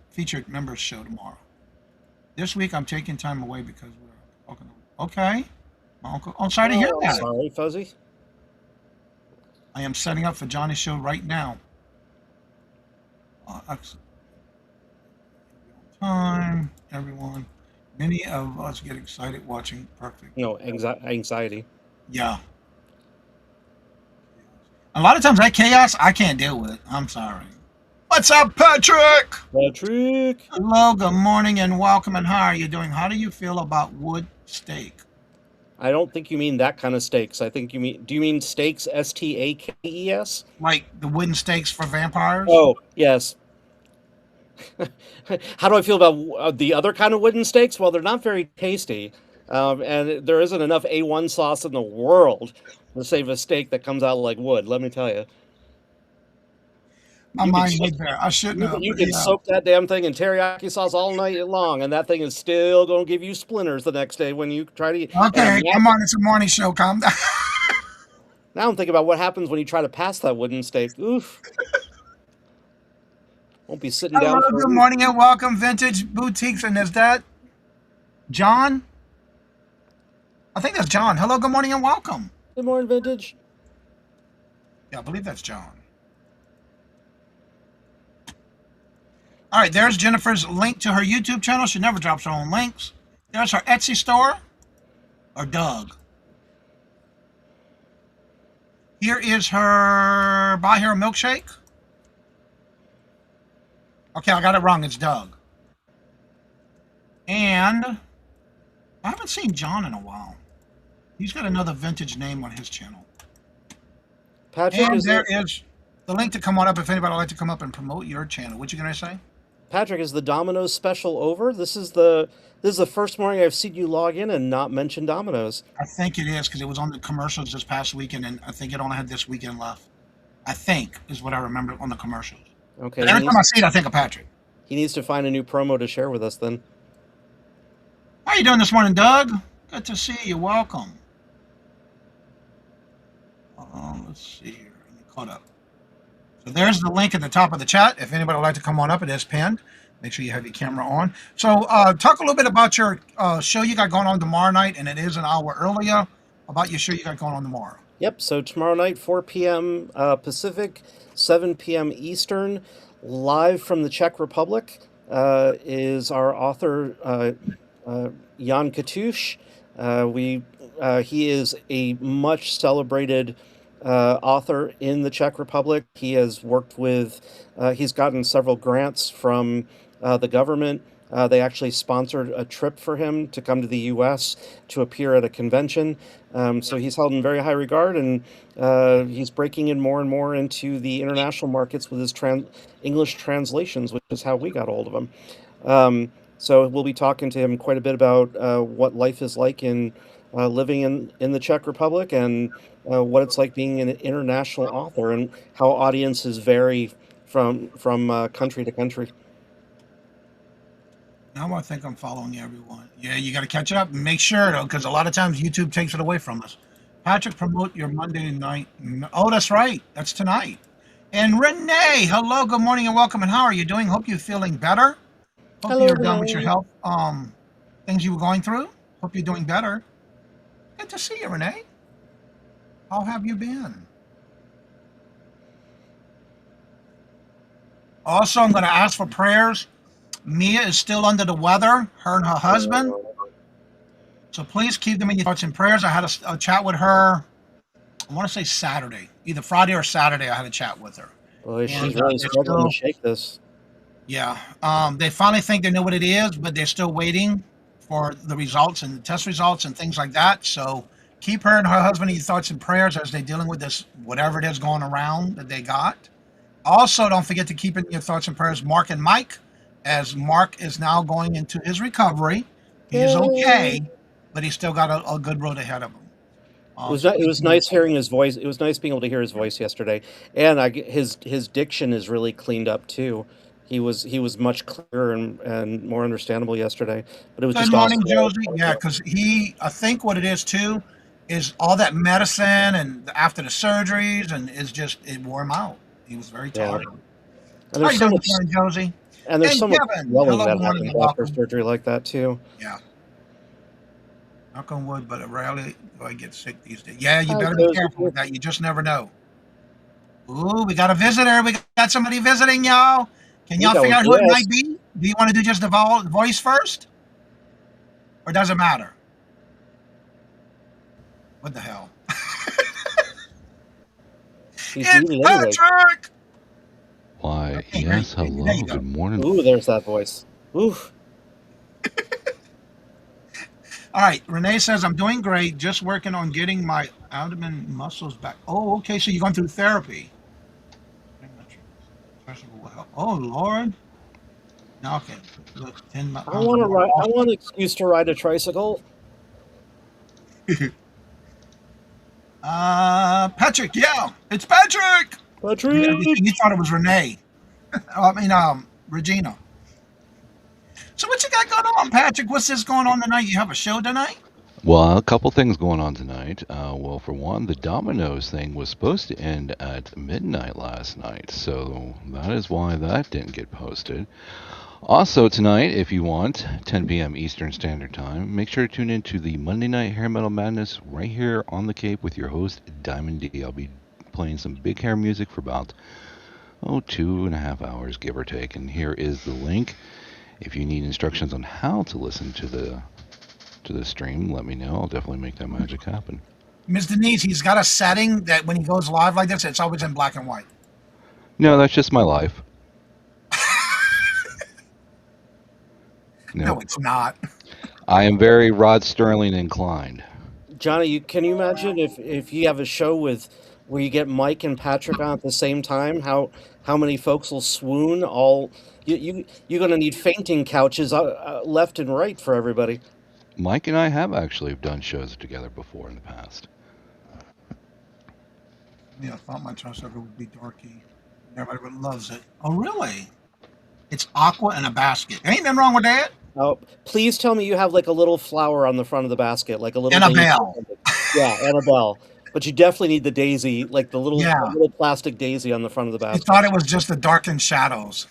featured members show tomorrow. This week I'm taking time away because we're talking. Okay, my uncle. I'm sorry to hear Oh, that. sorry, Fuzzy. I am setting up for Johnny's show right now. Excellent. Time, everyone. Many of us get excited watching Perfect. No, anxiety. Yeah. A lot of times that chaos I can't deal with. I'm sorry. What's up, Patrick? Patrick. Hello, good morning, and welcome. And how are you doing? How do you feel about wood steak? I don't think you mean that kind of steaks. I think you mean. Do you mean steaks? STAKES? Like the wooden steaks for vampires? Oh yes. How do I feel about the other kind of wooden steaks? Well, they're not very tasty, and there isn't enough A1 sauce in the world to save a steak that comes out like wood. Let me tell you. My You could mind soak, went there. I shouldn't have, you but could yeah. soak that damn thing in teriyaki sauce all night long, and that thing is still going to give you splinters the next day when you try to eat. Okay, come on, it's a morning show. Calm down. Now I'm thinking about what happens when you try to pass that wooden steak. Oof. Won't be sitting Hello, down for a good week. morning, and welcome, Vintage Boutiques. And is that John? I think that's John. Hello, good morning, and welcome. Good morning, Vintage. Yeah, I believe that's John. All right, there's Jennifer's link to her YouTube channel. She never drops her own links. There's her Etsy store. Or Doug. Here is her Buy Her a Milkshake. Okay, I got it wrong. It's Doug. And I haven't seen John in a while. He's got another vintage name on his channel. Patrick, And there is the link to come on up if anybody would like to come up and promote your channel. What you gonna say? Patrick, is the Domino's special over? This is the first morning I've seen you log in and not mention Domino's. I think it is because it was on the commercials this past weekend, and I think it only had this weekend left. I think is what I remember on the commercials. Okay, But every time I see it, I think of Patrick. he needs to find a new promo to share with us then. How you doing this morning, Doug? Good to see you. Welcome. Let's see here. Let me caught up. So there's the link at the top of the chat. If anybody would like to come on up, it is pinned. Make sure you have your camera on. So talk a little bit about your show you got going on tomorrow night, and it is an hour earlier, about your show you got going on tomorrow. Yep, so tomorrow night, 4 p.m. Pacific, 7 p.m. Eastern, live from the Czech Republic, is our author, Jan Katush. He is a much celebrated author in the Czech Republic. He has worked with, he's gotten several grants from the government. They actually sponsored a trip for him to come to the U.S. to appear at a convention. So he's held in very high regard, and he's breaking in more and more into the international markets with his English translations, which is how we got a hold of him. So we'll be talking to him quite a bit about what life is like in living in the Czech Republic, and what it's like being an international author, and how audiences vary from country to country. Now I think I'm following everyone. Yeah, you got to catch up and make sure, though, because a lot of times YouTube takes it away from us. Patrick, promote your Monday night. Oh, that's right. That's tonight. And Renee, hello, good morning, and welcome. And how are you doing? Hope you're feeling better. Hope Hello, you're done with your Renee. health things you were going through. Hope you're doing better. Good to see you, Renee. How have you been? Also, I'm going to ask for prayers. Mia is still under the weather, her and her husband. So please keep them in your thoughts and prayers. I had a chat with her, I want to say Saturday. Either Friday or Saturday, I had a chat with her. Boy, she's And really they're struggling still, to shake this. yeah. They finally think they know what it is, but they're still waiting for the results and the test results and things like that. So keep her and her husband in your thoughts and prayers as they're dealing with this, whatever it is going around that they got. Also, don't forget to keep in your thoughts and prayers Mark and Mike, as Mark is now going into his recovery. He's okay, but he's still got a good road ahead of him. So It keep was him in your nice hearing his voice. It was nice being able to hear his voice yesterday, and his diction is really cleaned up too. He was much clearer and more understandable yesterday. But it was Good just morning, awesome. Josie. Yeah, because I think what it is too, is all that medicine and after the surgeries, and it wore him out. He was very Yeah, tired. and How there's you so doing much this morning, Josie? and there's And so much Kevin, swelling hello, that good morning, happens and after welcome. surgery like that too. Yeah, knock on wood, but rarely do I get sick these days. Yeah, you Hi, better be careful Josie. with that. You just never know. Ooh, we got a visitor. We got somebody visiting, y'all. Can We y'all got figure one. out who it Yes, might be? Do you want to do just the voice first, or does it matter? What the hell? he's It's muted anyway. Patrick. Why, right. Okay, great. Yes, There you hello. go. Good morning. Ooh, there's that voice. Ooh. All right. Renee says, I'm doing great. Just working on getting my abdomen muscles back. Oh, okay. So you're going through therapy. Will help. Oh, Lord. Now, okay. Look, 10 I pounds or want to more. ride. I Awesome. want an excuse to ride a tricycle. Patrick. Yeah. It's Patrick. Patrick. You thought it was Renee. Regina. So what you got going on, Patrick? What's this going on tonight? You have a show tonight? Well, a couple things going on tonight. Well, for one, the Domino's thing was supposed to end at midnight last night, so that is why that didn't get posted. Also, tonight, if you want, 10 p.m. Eastern Standard Time, make sure to tune in to the Monday Night Hair Metal Madness right here on the Cape with your host, Diamond D. I'll be playing some big hair music for about, 2.5 hours, give or take. And here is the link. If you need instructions on how to listen to the stream, let me know. I'll definitely make that magic happen. Ms. Denise, he's got a setting that when he goes live like this, it's always in black and white. No, that's just my life. No, No, it's not. I am very Rod Sterling inclined. Johnny, can you imagine if you have a show with where you get Mike and Patrick on at the same time? How many folks will swoon? All you're gonna need fainting couches left and right for everybody. Mike and I have actually done shows together before in the past. Yeah, I thought my tricycle would be darky. Everybody loves it. Oh, really? It's aqua and a basket. Ain't nothing wrong with that. Oh, please tell me you have like a little flower on the front of the basket, like a little And a daisy or bell. something. Yeah, Annabelle. But you definitely need the daisy, like the Yeah. little plastic daisy on the front of the He basket. thought it was just the darkened shadows.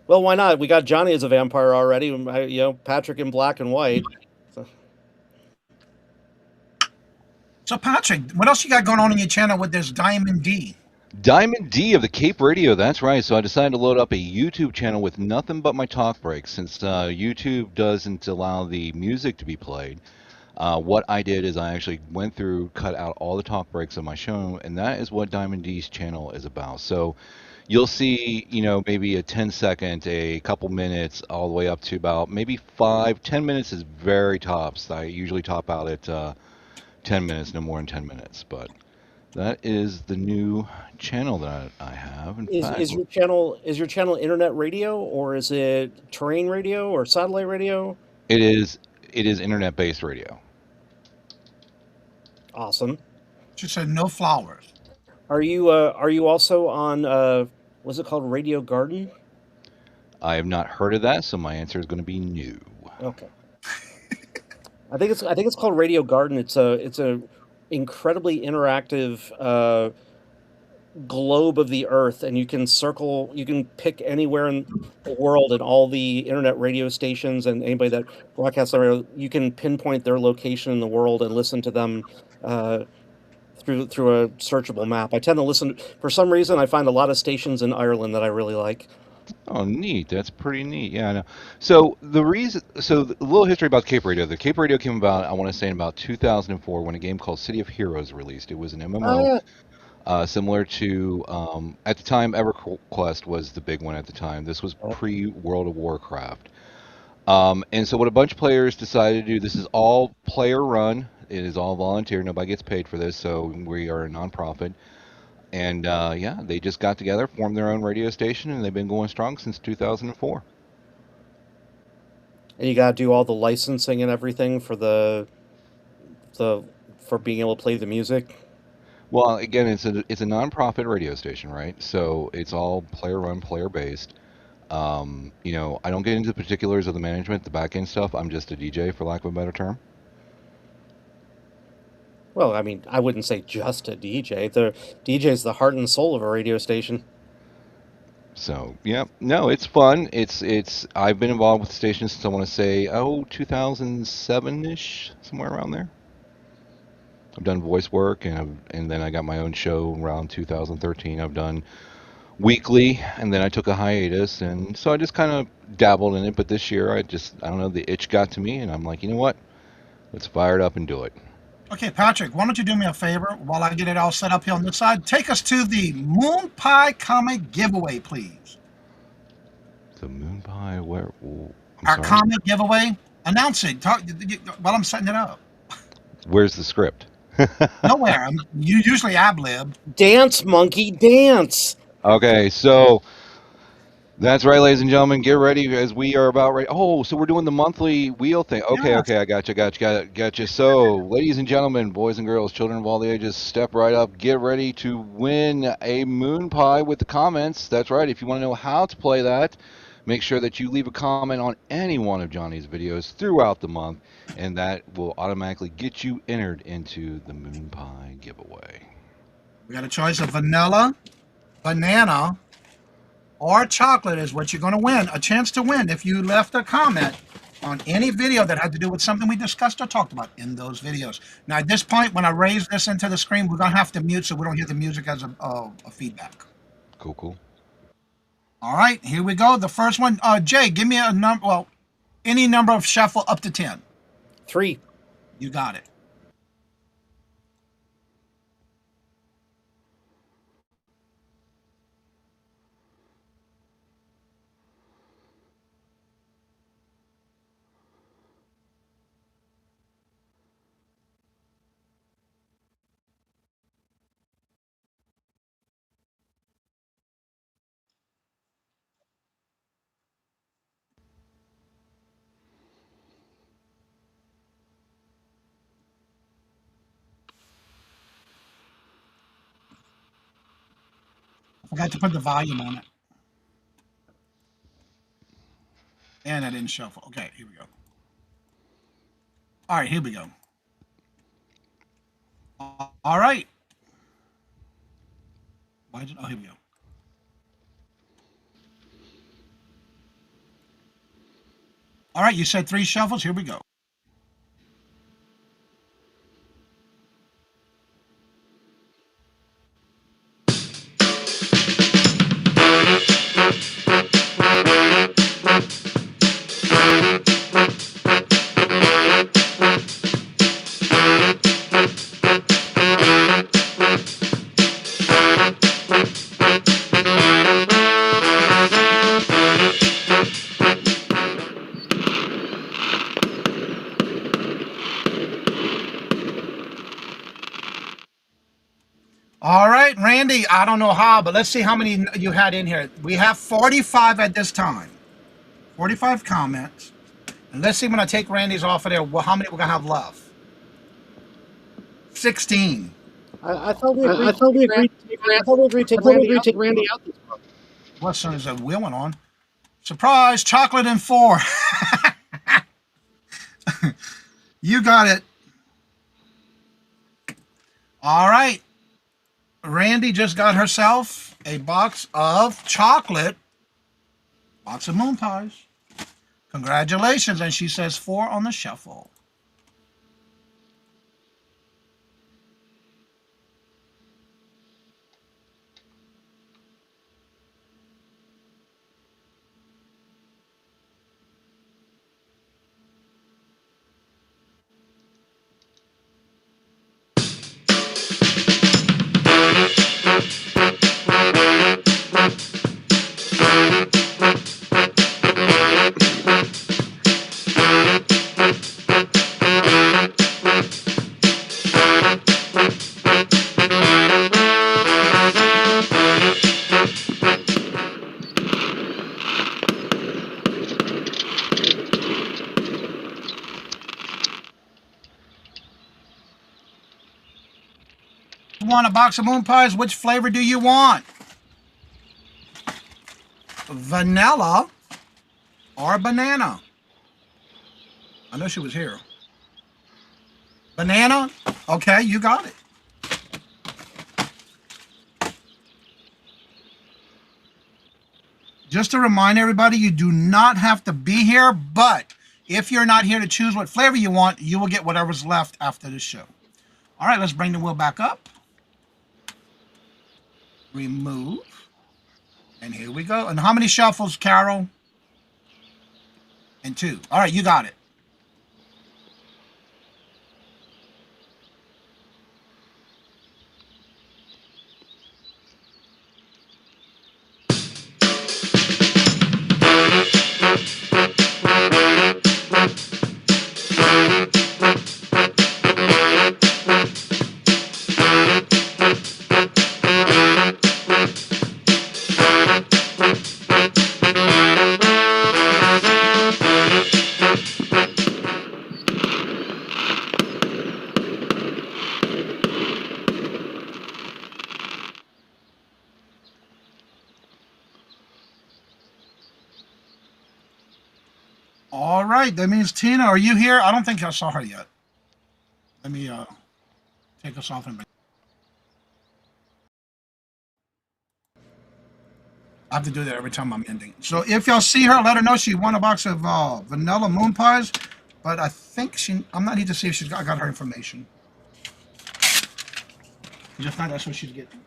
Well, why not? We got Johnny as a vampire already. Patrick in black and white. So, So, Patrick, what else you got going on in your channel with this Diamond D? Diamond D of the Cape Radio, that's right. So I decided to load up a YouTube channel with nothing but my talk breaks since YouTube doesn't allow the music to be played. What I did is I actually went through, cut out all the talk breaks of my show, and that is what Diamond D's channel is about. So you'll see, maybe a 10-second, a couple minutes, all the way up to about maybe 5, 10 minutes is very tops. I usually top out at 10 minutes, no more than 10 minutes. But that is the new channel that I have. In fact, is your channel internet radio, or is it terrain radio or satellite radio? it is internet-based radio. Awesome. She said no flowers. Are you also on what's it called, Radio Garden? I have not heard of that, so my answer is going to be no. Okay. I think it's called Radio Garden. It's a incredibly interactive globe of the earth, and you can pick anywhere in the world, and all the internet radio stations and anybody that broadcasts on radio, you can pinpoint their location in the world and listen to them uh, through a searchable map. I tend to listen, for some reason I find a lot of stations in Ireland that I really like. Oh, neat. That's pretty neat. Yeah, I know. So a little history about Cape Radio. The Cape Radio came about, I want to say, in about 2004 when a game called City of Heroes released. It was an MMO, Uh, similar to, at the time, EverQuest was the big one at the time. This was pre-World of Warcraft. And so what a bunch of players decided to do, this is all player run. It is all volunteer. Nobody gets paid for this, so we are a nonprofit. And yeah, they just got together, formed their own radio station, and they've been going strong since 2004. and you got to do all the licensing and everything for the for being able to play the music. Well, again, it's a nonprofit radio station, right? So it's all player run, player based. I don't get into the particulars of the management, the back end stuff. I'm just a DJ, for lack of a better term. Well, I mean, I wouldn't say just a DJ. The DJ is the heart and soul of a radio station. So yeah, no, it's fun. It's I've been involved with the station since I want to say 2007-ish, somewhere around there. I've done voice work and then I got my own show around 2013. I've done weekly and then I took a hiatus and so I just kind of dabbled in it. But this year I don't know, the itch got to me and I'm like, you know what? Let's fire it up and do it. Okay, Patrick, why don't you do me a favor while I get it all set up here on this side? Take us to the Moon Pie Comic giveaway, please. The moon pie, where? I'm Our sorry. comic giveaway. Announce it. Talk while I'm setting it up. Where's the script? Nowhere. You usually ab lib. Dance, monkey, dance. Okay, so that's right, ladies and gentlemen. Get ready as we are about ready. Oh, so we're doing the monthly wheel thing. Okay, Yes. okay, I got you. So, ladies and gentlemen, boys and girls, children of all the ages, step right up. Get ready to win a moon pie with the comments. That's right. If you want to know how to play that, make sure that you leave a comment on any one of Johnny's videos throughout the month, and that will automatically get you entered into the moon pie giveaway. We got a choice of vanilla, banana, or chocolate is what you're going to win. A chance to win if you left a comment on any video that had to do with something we discussed or talked about in those videos. Now, at this point, when I raise this into the screen, we're going to have to mute so we don't hear the music as a feedback. Cool, cool. All right, here we go. The first one, Jay, give me a number. Well, any number of shuffle up to 10. 3. You got it. I forgot to put the volume on it. And I didn't shuffle. Okay, here we go. All right, here we go. All right. Oh, here we go. All right, you said 3 shuffles. Here we go. All right, Randy, I don't know how, but let's see how many you had in here. We have 45 at this time. 45 comments. And let's see when I take Randy's off of there, how many we're going to have left. 16. I thought we agreed. I thought we agreed. I thought we agreed to take Randy out this month. What son is that wheel went on? Surprise, chocolate and 4. You got it. All right. Randy just got herself a box of chocolate, box of moon pies. Congratulations. And she says 4 on the shuffle. You want a box of moon pies? Which flavor do you want? Vanilla or banana? I know she was here. Banana? Okay, you got it. Just to remind everybody, you do not have to be here, but if you're not here to choose what flavor you want, you will get whatever's left after the show. All right, let's bring the wheel back up. Remove. And here we go. And how many shuffles, Carol? And 2. All right, you got it. right, that means Tina, are you here? I don't think I saw her yet. Let me take us off and I have to do that every time I'm ending. So if y'all see her, let her know she won a box of vanilla moon pies. But I think I'm not need to see if I got her information. If not, that's what she's getting.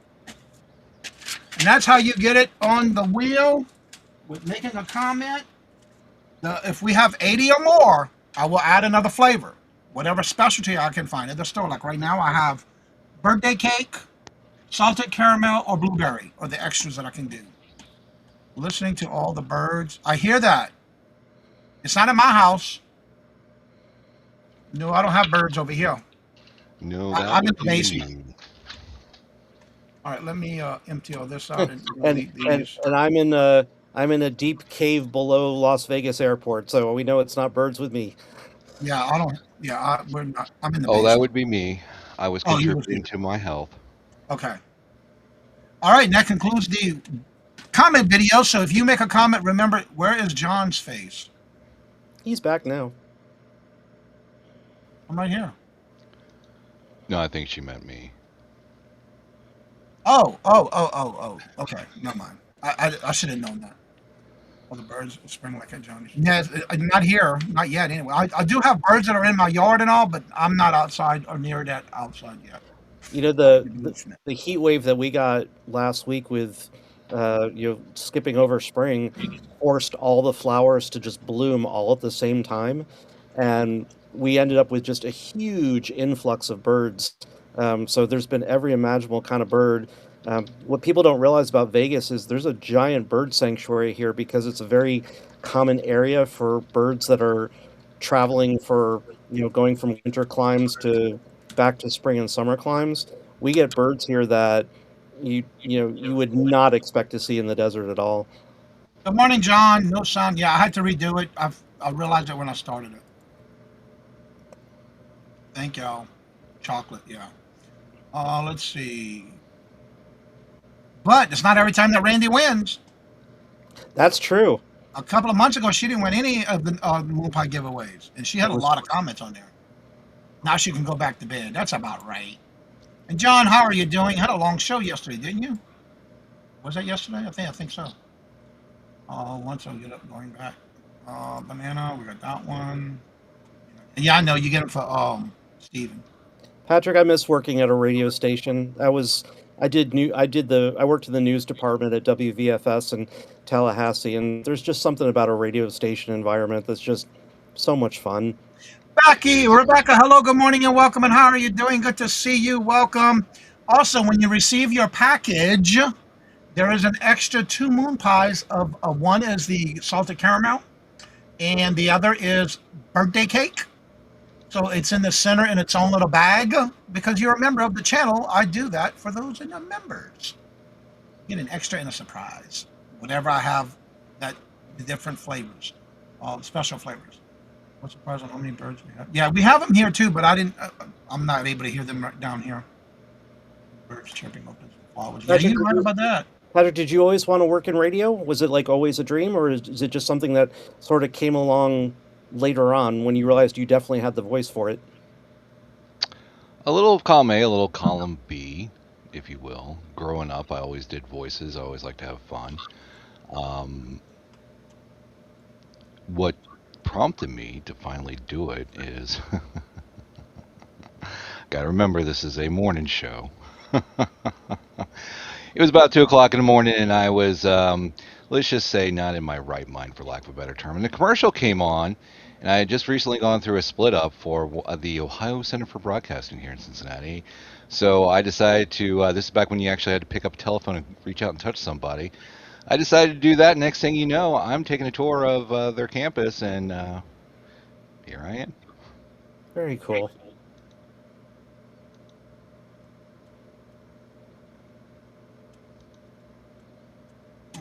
And that's how you get it on the wheel with making a comment. If we have 80 or more, I will add another flavor. Whatever specialty I can find at the store. Like right now, I have birthday cake, salted caramel, or blueberry, or the extras that I can do. Listening to all the birds. I hear that. It's not in my house. No, I don't have birds over here. No, I'm in would the be basement. me. All right, let me empty all this out and and delete and these. and I'm in a deep cave below Las Vegas airport, so we know it's not birds with me. Yeah, I don't. Yeah, we're not. I'm in the Oh, that basement. would be me. I was Oh, you was contributing here. to my health. Okay. All right, and that concludes the comment video. So if you make a comment, remember where is John's face? He's back now. I'm right here. No, I think she meant me. Oh. Okay, never mind. I should have known that. All the birds spring like a Johnny. Yeah, not here, not yet. Anyway, I do have birds that are in my yard and all, but I'm not outside or near that outside yet. You know the heat wave that we got last week with skipping over spring forced all the flowers to just bloom all at the same time, and we ended up with just a huge influx of birds. So there's been every imaginable kind of bird. What people don't realize about Vegas is there's a giant bird sanctuary here because it's a very common area for birds that are traveling for going from winter climes to back to spring and summer climes. We get birds here that you would not expect to see in the desert at all. Good morning, John. No sound. Yeah, I had to redo it. I realized it when I started it. Thank y'all. Chocolate, yeah. Let's see. But it's not every time that Randy wins. That's true. A couple of months ago, she didn't win any of the moon pie giveaways, and she had a lot of comments on there. Now she can go back to bed. That's about right. And John, how are you doing? You had a long show yesterday, didn't you? Was that yesterday? I think so. Once I'll get up going back. Banana, we got that one. Yeah, I know you get it for Steven. Patrick, I miss working at a radio station. I worked in the news department at WVFS in Tallahassee, and there's just something about a radio station environment that's just so much fun. Becky, Rebecca, hello, good morning, and welcome. And how are you doing? Good to see you. Welcome. Also, when you receive your package, there is an extra 2 moon pies of one is the salted caramel, and the other is birthday cake. So it's in the center in its own little bag. Because you're a member of the channel, I do that for those in the members. Get an extra and a surprise. Whatever I have, the different flavors, special flavors. What's surprise on how many birds we have? Yeah, we have them here too, but I'm not able to hear them right down here. Birds chirping up as flowers. Yeah, you're right about that. Patrick, did you always want to work in radio? Was it like always a dream, or is it just something that sort of came along later on when you realized you definitely had the voice for it? A little column A, a little column B, if you will. Growing up, I always did voices. I always liked to have fun. What prompted me to finally do it is gotta remember this is a morning show. It was about 2 o'clock in the morning, and I was, let's just say, not in my right mind, for lack of a better term. And the commercial came on, and I had just recently gone through a split up for the Ohio Center for Broadcasting here in Cincinnati. So I decided to, this is back when you actually had to pick up a telephone and reach out and touch somebody. I decided to do that. Next thing you know, I'm taking a tour of their campus, and here I am. Very cool.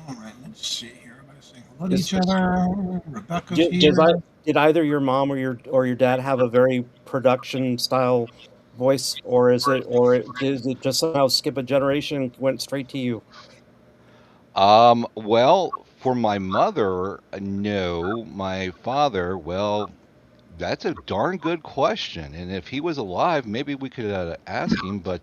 All right, let's see here. Everybody's saying hello to each other. Rebecca's Did, here. did either your mom or your dad have a very production style voice, or did it just somehow skip a generation and went straight to you? Well, For my mother, no. My father, well, that's a darn good question. And if he was alive, maybe we could ask him, but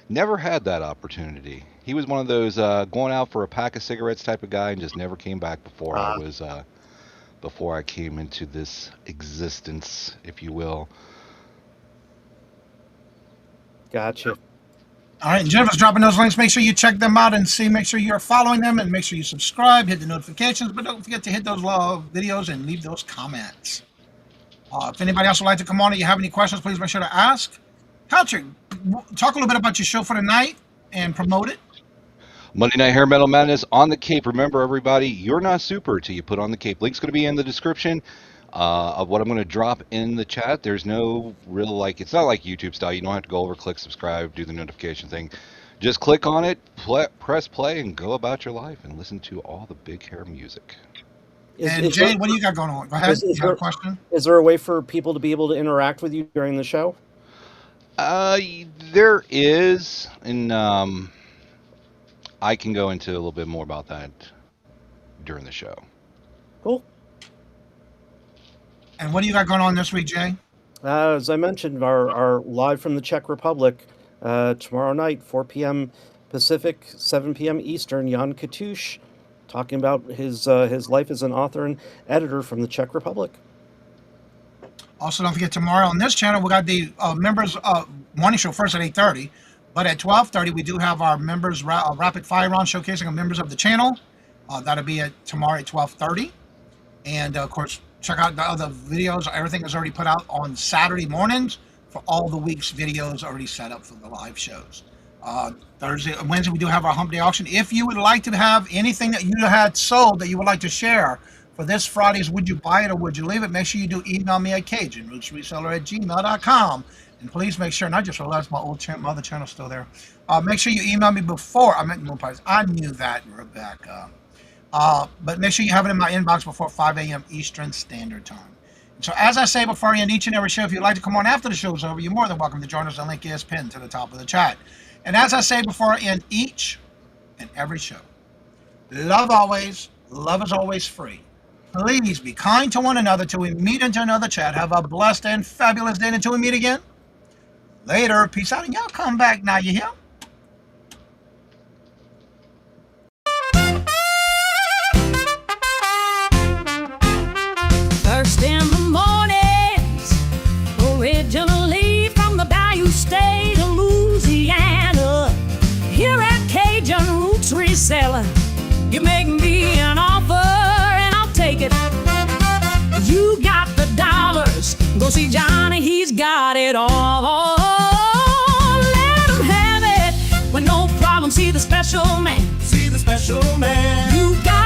never had that opportunity. He was one of those going out for a pack of cigarettes type of guy and just never came back before I came into this existence, if you will. Gotcha. All right, and Jennifer's dropping those links. Make sure you check them out and see. Make sure you're following them and make sure you subscribe, hit the notifications, but don't forget to hit those videos and leave those comments. If anybody else would like to come on and you have any questions, please make sure to ask. Patrick, talk a little bit about your show for tonight and promote it. Monday Night Hair Metal Madness on the Cape. Remember, everybody, you're not super till you put on the Cape. Link's going to be in the description of what I'm going to drop in the chat. There's no real, it's not like YouTube style. You don't have to go over, click, subscribe, do the notification thing. Just click on it, press play, and go about your life and listen to all the big hair music. Jay, what do you got going on? Go ahead. You got a question? Is there a way for people to be able to interact with you during the show? There is, and I can go into a little bit more about that during the show. Cool. And what do you got going on this week, Jay? As I mentioned, our live from the Czech Republic tomorrow night, 4 p.m. Pacific, 7 p.m. Eastern. Jan Katush talking about his life as an author and editor from the Czech Republic. Also, don't forget tomorrow on this channel we got the members morning show first at 8:30, but at 12:30 we do have our members rapid fire round showcasing our members of the channel. That'll be tomorrow at 12:30, and of course check out the other videos. Everything is already put out on Saturday mornings for all the week's videos already set up for the live shows. Thursday and Wednesday we do have our hump day auction. If you would like to have anything that you had sold that you would like to share for this Friday's Would You Buy It or Would You Leave It, make sure you do email me at CajunRootsReseller@gmail.com. And please make sure, and I just realized my other channel's still there. Make sure you email me before, I knew that, Rebecca. But make sure you have it in my inbox before 5 a.m. Eastern Standard Time. So as I say before I end each and every show, if you'd like to come on after the show's over, you're more than welcome to join us. The link is pinned to the top of the chat. And as I say before I end each and every show, love always, love is always free. Please be kind to one another till we meet into another chat. Have a blessed and fabulous day until we meet again. Later. Peace out. And y'all come back now, you hear? First in the mornings, originally from the Bayou State of Louisiana. Here at Cajun Roots Reselling, you make me an offer and I'll take it. You got the dollars, go see Johnny, he's got it all. Let him have it with no problem. See the special man. See the special man. You got